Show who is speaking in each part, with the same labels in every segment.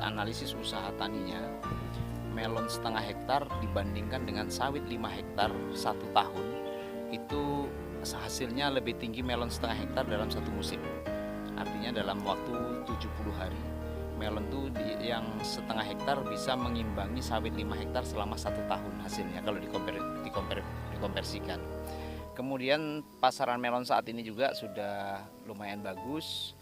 Speaker 1: analisis usaha taninya, melon setengah hektar dibandingkan dengan sawit 5 hektar 1 tahun, itu hasilnya lebih tinggi melon setengah hektar dalam 1 musim. Artinya dalam waktu 70 hari, melon tuh yang setengah hektar bisa mengimbangi sawit 5 hektar selama 1 tahun hasilnya kalau dikonversikan. Kemudian pasaran melon saat ini juga sudah lumayan bagus,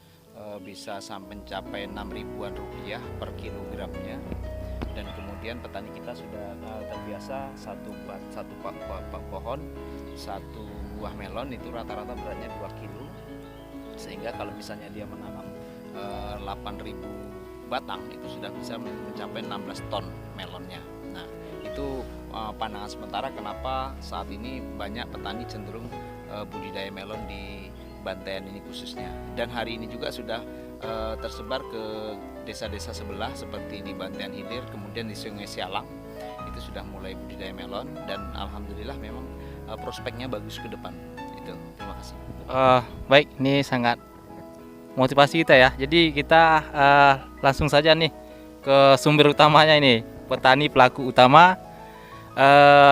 Speaker 1: bisa sampai mencapai 6 ribuan rupiah per kilogramnya. Dan kemudian petani kita sudah terbiasa satu pohon, satu buah melon itu rata-rata beratnya 2 kilo, sehingga kalau misalnya dia menanam 8.000 batang itu sudah bisa mencapai 16 ton melonnya. Nah, itu pandangan sementara kenapa saat ini banyak petani cenderung budidaya melon di Bantayan ini khususnya. Dan hari ini juga sudah tersebar ke desa-desa sebelah seperti di Bantayan Hilir, kemudian di Sungai Sialang itu sudah mulai budidaya melon, dan alhamdulillah memang prospeknya bagus ke depan. Itu, terima kasih.
Speaker 2: Baik, ini sangat motivasi kita ya. Jadi kita langsung saja nih ke sumber utamanya ini, petani pelaku utama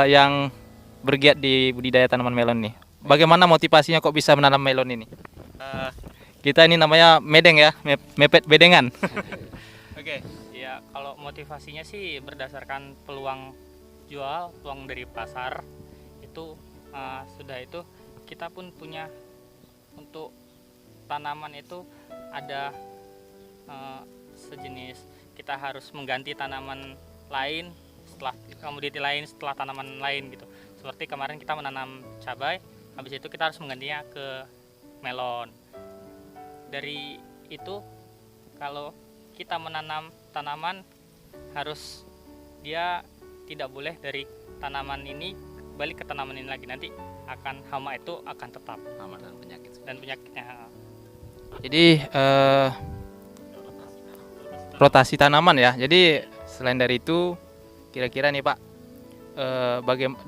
Speaker 2: yang bergiat di budidaya tanaman melon nih. Bagaimana motivasinya kok bisa menanam melon ini? Kita ini namanya medeng ya, mepet bedengan.
Speaker 3: Oke, ya kalau motivasinya sih berdasarkan peluang jual, peluang dari pasar itu sudah itu kita pun punya untuk tanaman itu ada sejenis, kita harus mengganti tanaman lain setelah komoditi lain setelah tanaman lain gitu. Seperti kemarin kita menanam cabai, habis itu kita harus menggantinya ke melon. Dari itu kalau kita menanam tanaman harus dia tidak boleh dari tanaman ini balik ke tanaman ini lagi, nanti akan hama itu akan tetap,
Speaker 1: Hama dan
Speaker 3: penyakitnya.
Speaker 2: Jadi rotasi tanaman ya. Jadi selain dari itu, kira-kira nih Pak,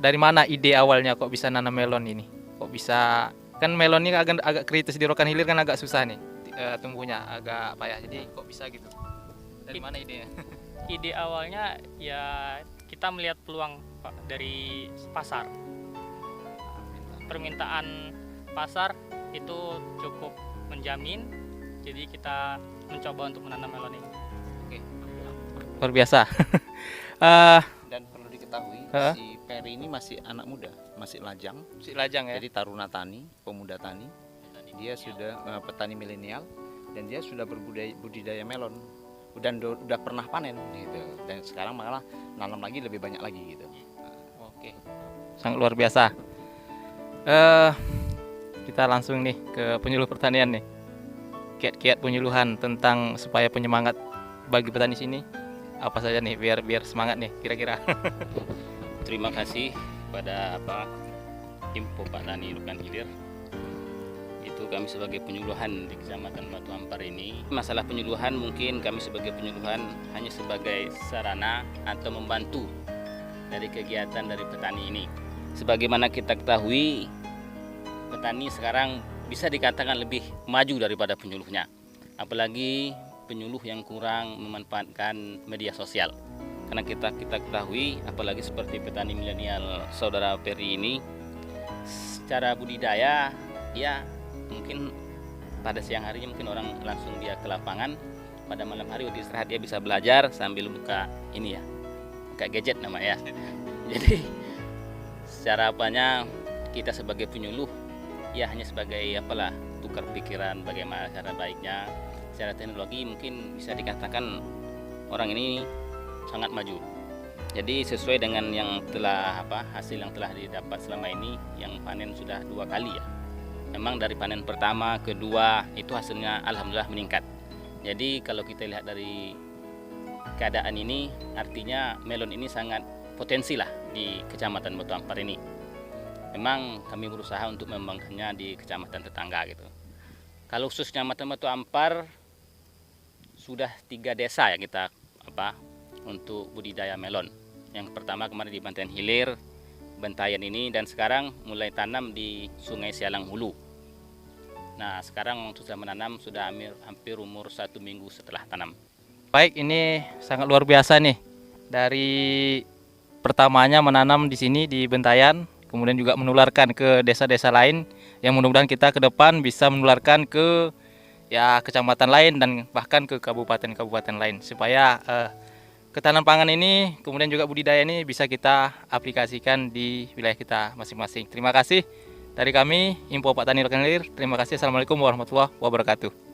Speaker 2: dari mana ide awalnya kok bisa nanam melon ini? Kok bisa, kan melon ini agak kritis di Rokan Hilir, kan agak susah nih tumbuhnya, agak payah. Jadi kok bisa gitu? Dari mana idenya?
Speaker 3: Ide awalnya ya kita melihat peluang Pak, dari pasar. Permintaan pasar itu cukup menjamin, jadi kita mencoba untuk menanam melon ini.
Speaker 1: Oke.
Speaker 2: Luar biasa.
Speaker 1: Dan perlu diketahui, si Peri ini masih anak muda, masih lajang.
Speaker 2: Si lajang ya.
Speaker 1: Jadi taruna tani, pemuda tani. Dia sudah petani milenial, dan dia sudah berbudidaya melon, dan udah pernah panen gitu. Dan sekarang malah nanam lagi lebih banyak lagi gitu.
Speaker 2: Oke. Sangat luar biasa. Kita langsung nih ke penyuluh pertanian nih. Kiat-kiat penyuluhan tentang supaya penyemangat bagi petani sini apa saja nih biar semangat nih kira-kira.
Speaker 4: Terima kasih pada info Pak Tani Rokan Hilir. Itu kami sebagai penyuluhan di Kecamatan Batu Ampar ini, masalah penyuluhan mungkin kami sebagai penyuluhan hanya sebagai sarana atau membantu dari kegiatan dari petani ini. Sebagaimana kita ketahui, petani sekarang bisa dikatakan lebih maju daripada penyuluhnya, apalagi penyuluh yang kurang memanfaatkan media sosial. Karena kita ketahui, apalagi seperti petani milenial saudara Peri ini, secara budidaya ya mungkin pada siang hari mungkin orang langsung dia ke lapangan, pada malam hari waktu istirahat dia bisa belajar sambil buka ini ya, buka gadget namanya ya. Jadi secara kita sebagai penyuluh ya hanya sebagai tukar pikiran bagaimana cara baiknya. Secara teknologi mungkin bisa dikatakan orang ini sangat maju. Jadi sesuai dengan yang telah hasil yang telah didapat selama ini, yang panen sudah 2 kali ya. Memang dari panen pertama, kedua itu hasilnya alhamdulillah meningkat. Jadi kalau kita lihat dari keadaan ini, artinya melon ini sangat potensi lah di Kecamatan Batu Ampar ini. Memang kami berusaha untuk mengembangkannya di kecamatan tetangga gitu. Kalau khusus Kecamatan Batu Ampar sudah 3 desa ya kita untuk budidaya melon. Yang pertama kemarin di Bantayan Hilir, Bantayan ini, dan sekarang mulai tanam di Sungai Sialang Hulu. Nah sekarang sudah menanam, sudah hampir umur 1 minggu setelah tanam.
Speaker 2: Baik, ini sangat luar biasa nih. Dari pertamanya menanam di sini di Bentayan, kemudian juga menularkan ke desa-desa lain, yang mudah-mudahan kita ke depan bisa menularkan ke ya kecamatan lain dan bahkan ke kabupaten-kabupaten lain, supaya ketahanan pangan ini kemudian juga budidaya ini bisa kita aplikasikan di wilayah kita masing-masing. Terima kasih dari kami, Info Pak Tani Rekan Hilir. Terima kasih. Assalamualaikum warahmatullahi wabarakatuh.